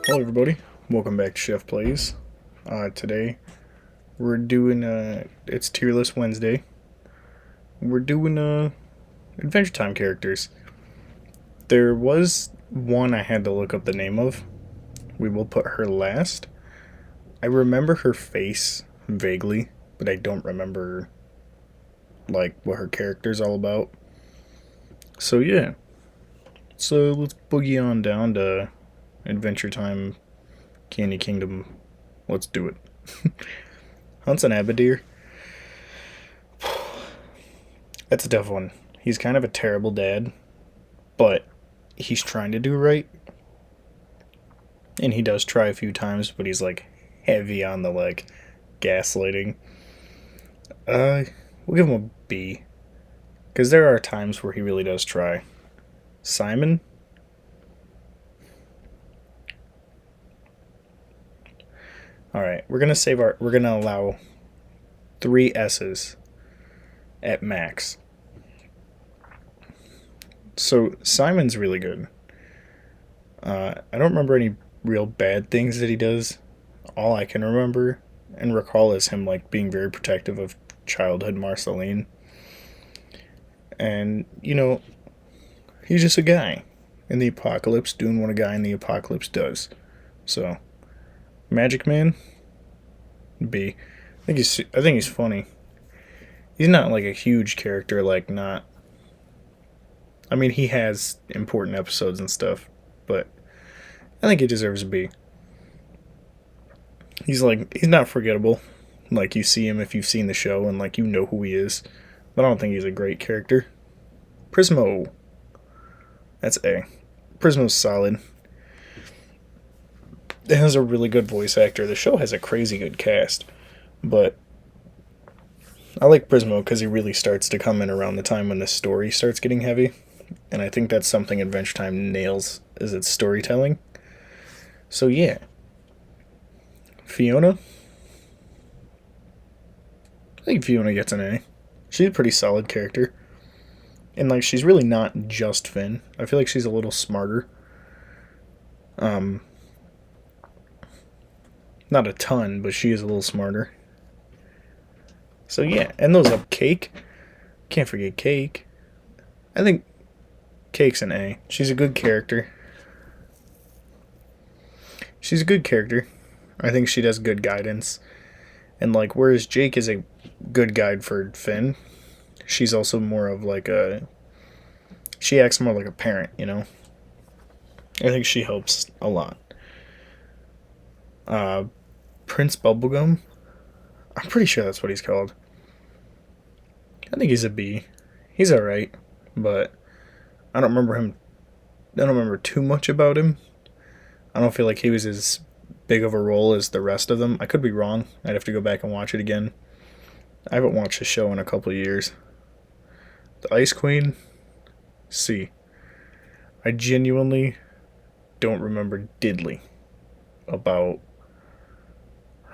Hello everybody, welcome back to SheffPlays. Today we're doing it's Tier List Wednesday. We're doing Adventure Time characters. There was one I had to look up the name of. We will put her last. I remember her face vaguely, but I don't remember like what her character's all about. So yeah, so let's boogie on down to Adventure Time Candy Kingdom. Let's do it. Hunt's an Abadir. That's a tough one. He's kind of a terrible dad, but he's trying to do right. And he does try a few times, but he's like heavy on the like gaslighting. Uh, we'll give him a B. Because there are times where he really does try. Simon? Alright, we're gonna allow 3 S's at max. So Simon's really good. I don't remember any real bad things that he does. All I can remember and recall is him like being very protective of childhood Marceline. And he's just a guy in the apocalypse doing what a guy in the apocalypse does. So, Magic Man, B. I think he's funny. He's not like a huge character, like not. I mean, he has important episodes and stuff, but I think he deserves a B. He's not forgettable. Like you see him if you've seen the show and like you know who he is. But I don't think he's a great character. Prismo. That's A. Prismo's solid. It has a really good voice actor. The show has a crazy good cast. But I like Prismo because he really starts to come in around the time when the story starts getting heavy. And I think that's something Adventure Time nails, is its storytelling. So yeah. Fiona? I think Fiona gets an A. She's a pretty solid character. And like she's really not just Finn. I feel like she's a little smarter. Not a ton, but she is a little smarter. So yeah, and those up Cake. Can't forget Cake. I think Cake's an A. She's a good character. She's a good character. I think she does good guidance. And like whereas Jake is a good guide for Finn, she's also more of like a she acts more like a parent, you know? I think she helps a lot. Uh Prince Bubblegum? I'm pretty sure that's what he's called. I think he's a B. He's alright, but I don't remember him I don't remember too much about him. I don't feel like he was as big of a role as the rest of them. I could be wrong. I'd have to go back and watch it again. I haven't watched the show in a couple of years. The Ice Queen? C. I genuinely don't remember diddly about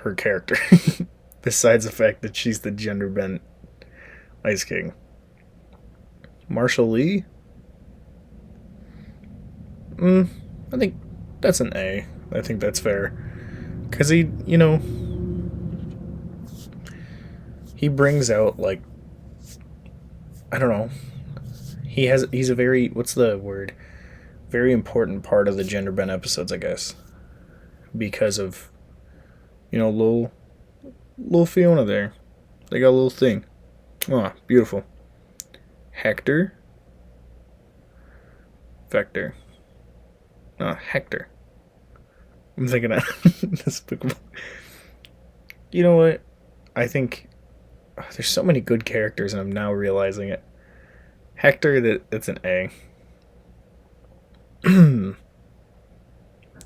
her character. Besides the fact that she's the gender bent Ice King. Marshall Lee? I think that's an A. I think that's fair. Because he brings out, like, I don't know. He's a very, what's the word? Very important part of the gender bent episodes, I guess. Because of, little Fiona there. They got a little thing. Oh, beautiful. Hector? Vector. Hector. I'm thinking of despicable. You know what? I think there's so many good characters, and I'm now realizing it. Hector, that's an A.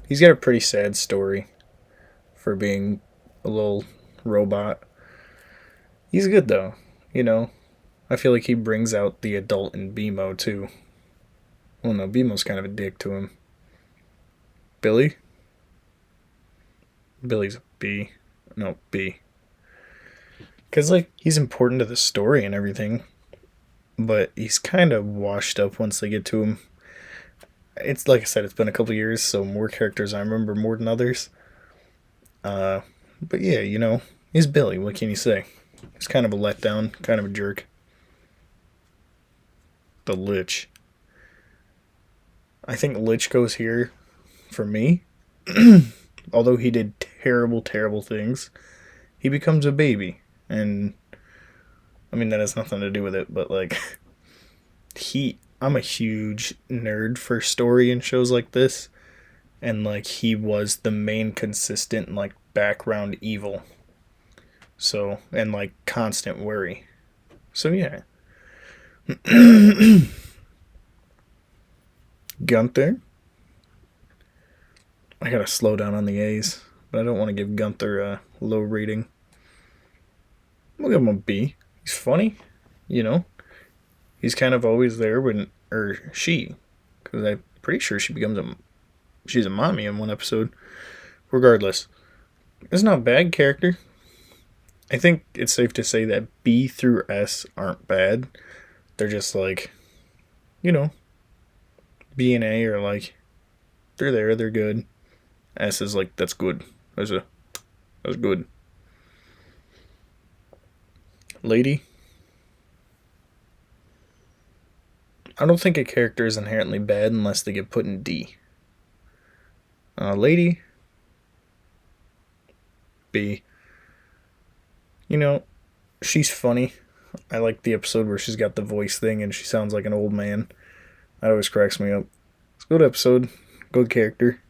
He's got a pretty sad story for being a little robot. He's good though, I feel like he brings out the adult in BMO too. Well, no, BMO's kind of a dick to him. Billy? Billy's a B. No, B. Because, like, he's important to the story and everything, but he's kind of washed up once they get to him. It's like I said, it's been a couple years, so more characters I remember more than others. Uh, but yeah, he's Billy. What can you say? He's kind of a letdown, kind of a jerk. The Lich. I think Lich goes here for me. Although he did terrible, terrible things, he becomes a baby. And, I mean, that has nothing to do with it, but, like, I'm a huge nerd for story and shows like this. And, like, he was the main consistent, like, background evil. So, and, like, constant worry. So, yeah. Gunther. I gotta slow down on the A's, but I don't want to give Gunther a low rating. We'll give him a B. He's funny, you know. He's kind of always there when, or she, because I'm pretty sure she's a mommy in one episode. Regardless, it's not a bad character. I think it's safe to say that B through S aren't bad. They're just like, you know, B and A are like, they're there, they're good. S is like, that's good. That's good. Lady. I don't think a character is inherently bad unless they get put in D. Lady. B. She's funny. I like the episode where she's got the voice thing and she sounds like an old man. That always cracks me up. It's a good episode. Good character.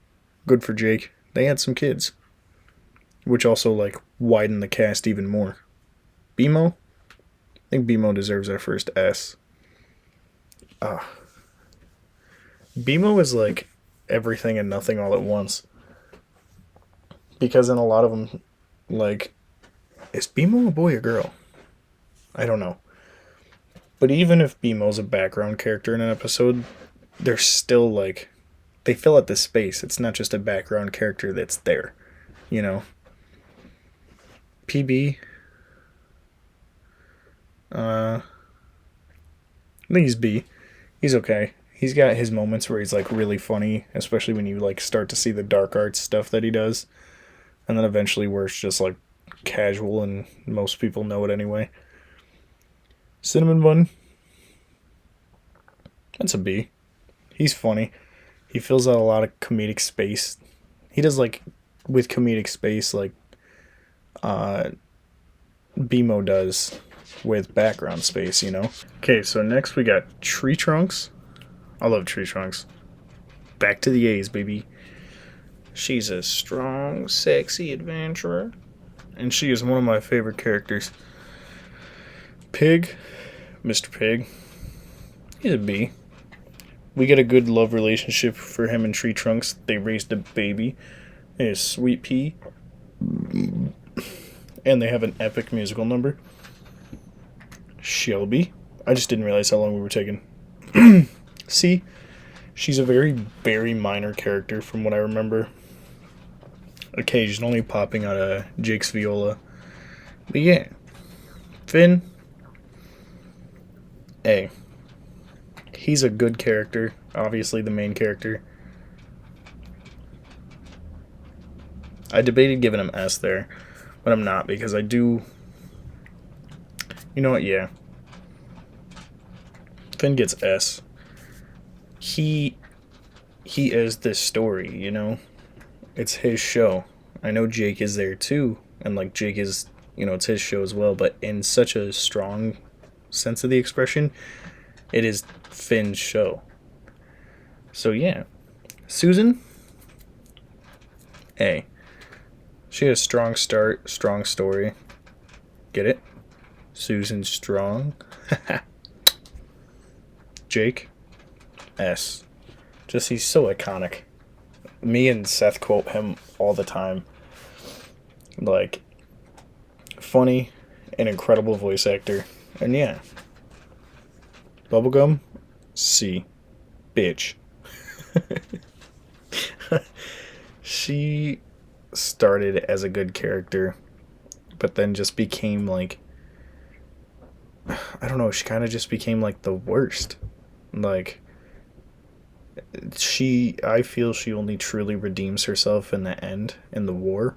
Good for Jake. They had some kids. Which also, like, widened the cast even more. BMO? I think BMO deserves our first S. BMO is like everything and nothing all at once. Because in a lot of them, like, is BMO a boy or girl? I don't know. But even if BMO's a background character in an episode, they're still like, they fill out the space. It's not just a background character that's there, PB, I think he's B. He's okay. He's got his moments where he's like really funny, especially when you like start to see the dark arts stuff that he does. And then eventually where it's just like casual and most people know it anyway. Cinnamon Bun. That's a B. He's funny. He fills out a lot of comedic space. He does like with comedic space like BMO does with background space, Okay, so next we got Tree Trunks. I love Tree Trunks. Back to the A's, baby. She's a strong, sexy adventurer. And she is one of my favorite characters. Pig. Mr. Pig. He's a B. We get a good love relationship for him and Tree Trunks. They raised a baby. It is Sweet Pea. And they have an epic musical number. Shelby. I just didn't realize how long we were taking. See? She's a very, very minor character from what I remember. Occasionally popping out of Jake's viola. But yeah. Finn. A. He's a good character. Obviously the main character. I debated giving him S there. But I'm not because I do... You know what? Yeah. Finn gets S. He is this story, It's his show. I know Jake is there too, and like Jake is, it's his show as well, but in such a strong sense of the expression, it is Finn's show. So yeah. Susan? A. She had a strong start, strong story. Get it? Susan Strong. Jake? S. Just, he's so iconic. Me and Seth quote him all the time. Like, funny, an incredible voice actor. And yeah. Bubblegum? C. Bitch. She started as a good character, but then just became like, I don't know, she kind of just became like the worst. Like, I feel she only truly redeems herself in the end, in the war.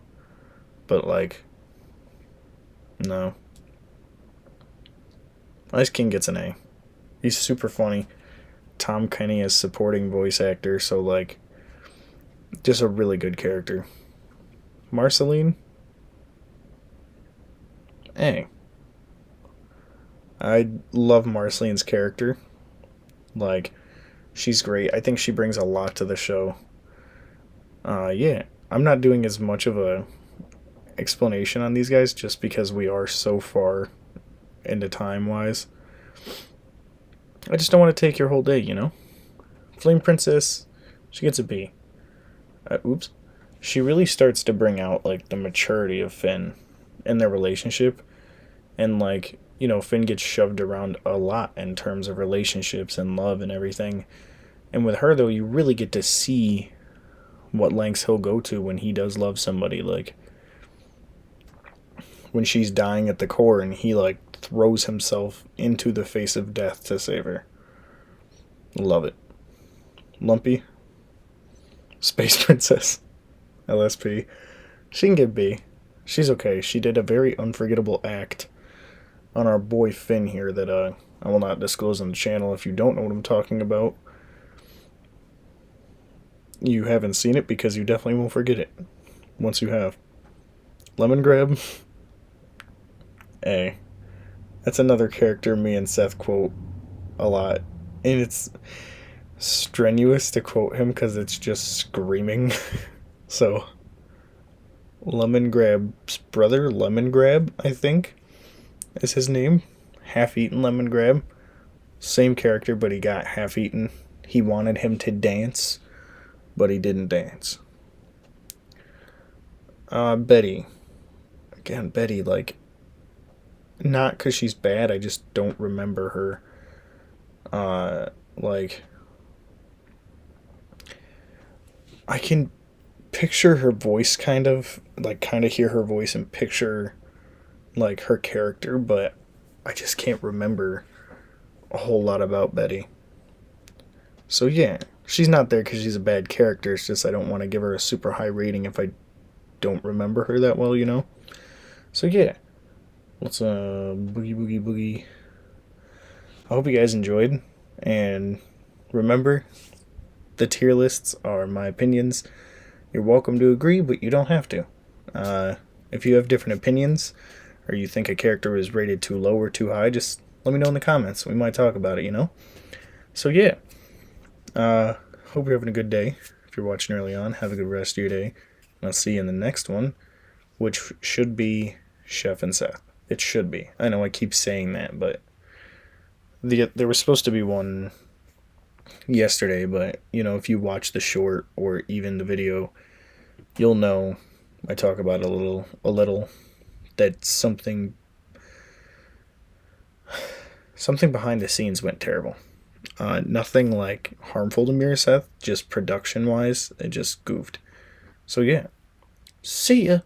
But, like, no. Ice King gets an A. He's super funny. Tom Kenny is supporting voice actor, so, like, just a really good character. Marceline? A. I love Marceline's character. Like, she's great. I think she brings a lot to the show. Yeah. I'm not doing as much of a explanation on these guys just because we are so far into time wise. I just don't want to take your whole day, you know? Flame Princess, she gets a B. Oops. She really starts to bring out, like, the maturity of Finn and their relationship. And, like, you know, Finn gets shoved around a lot in terms of relationships and love and everything. And with her, though, you really get to see what lengths he'll go to when he does love somebody. Like, when she's dying at the core and he, like, throws himself into the face of death to save her. Love it. Lumpy. Space Princess. LSP. She can get B. She's okay. She did a very unforgettable act on our boy Finn here that I will not disclose on the channel. If you don't know what I'm talking about, you haven't seen it because you definitely won't forget it once you have. Lemon Grab. A. That's another character me and Seth quote a lot. And it's strenuous to quote him because it's just screaming. So, Lemon Grab's brother, Lemon Grab, I think, is his name. Half-eaten Lemon Grab. Same character, but he got half-eaten. He wanted him to dance, but he didn't dance. Betty. Again, Betty, like, not because she's bad, I just don't remember her. Like, I can picture her voice kind of hear her voice and picture, like, her character, but I just can't remember a whole lot about Betty. So yeah, she's not there because she's a bad character. It's just I don't want to give her a super high rating if I don't remember her that well, you know? So yeah, let's boogie boogie boogie. I hope you guys enjoyed, and remember, the tier lists are my opinions. You're welcome to agree, but you don't have to. If you have different opinions, or you think a character is rated too low or too high, just let me know in the comments. We might talk about it, you know? So yeah, hope you're having a good day. If you're watching early on, have a good rest of your day. And I'll see you in the next one, which should be Sheff and Seth. It should be. I know I keep saying that, but there was supposed to be one yesterday, but, you know, if you watch the short or even the video, you'll know I talk about it a little that something behind the scenes went terrible. Nothing like harmful to Mirror Seth, just production wise, it just goofed. So yeah, see ya.